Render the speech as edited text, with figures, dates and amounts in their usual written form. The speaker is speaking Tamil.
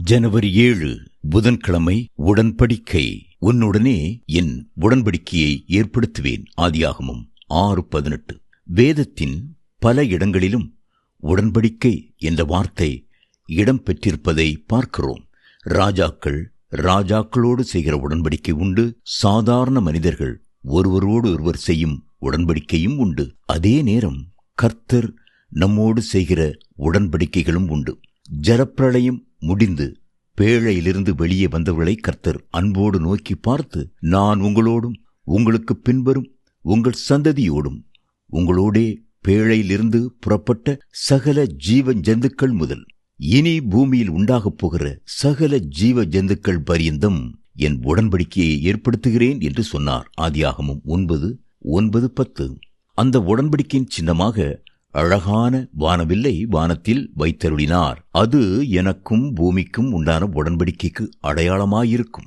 ஜனவரி 7 புதன்கிழமை. உடன்படிக்கை. உன்னுடனே என் உடன்படிக்கையை ஏற்படுத்துவேன். ஆதியாகமம் 6:18. வேதத்தின் பல இடங்களிலும் உடன்படிக்கை என்ற வார்த்தை இடம் பெற்றிருப்பதை பார்க்கிறோம். ராஜாக்களோடு செய்கிற உடன்படிக்கை உண்டு. சாதாரண மனிதர்கள் ஒருவரோடு ஒருவர் செய்யும் உடன்படிக்கையும் உண்டு. அதே நேரம் கர்த்தர் நம்மோடு செய்கிற உடன்படிக்கைகளும் உண்டு. ஜலப்பிரளயம் முடிந்து பேழையிலிருந்து வெளியே வந்தவர்களை கர்த்தர் அன்போடு நோக்கி பார்த்து, நான் உங்களோடும் உங்களுக்கு பின்வரும் உங்கள் சந்ததியோடும் உங்களோடே பேழையிலிருந்து புறப்பட்ட சகல ஜீவ ஜந்துக்கள் முதல் இனி பூமியில் உண்டாகப் போகிற சகல ஜீவ ஜந்துக்கள் பரியந்தம் என் உடன்படிக்கையை ஏற்படுத்துகிறேன் என்று சொன்னார். ஆதியாகமம் 9:9-10. அந்த உடன்படிக்கையின் சின்னமாக அழகான வானவில்லை வானத்தில் வைத்தருளினார். அது எனக்கும் பூமிக்கும் உண்டான உடன்படிக்கைக்கு அடையாளமாயிருக்கும்.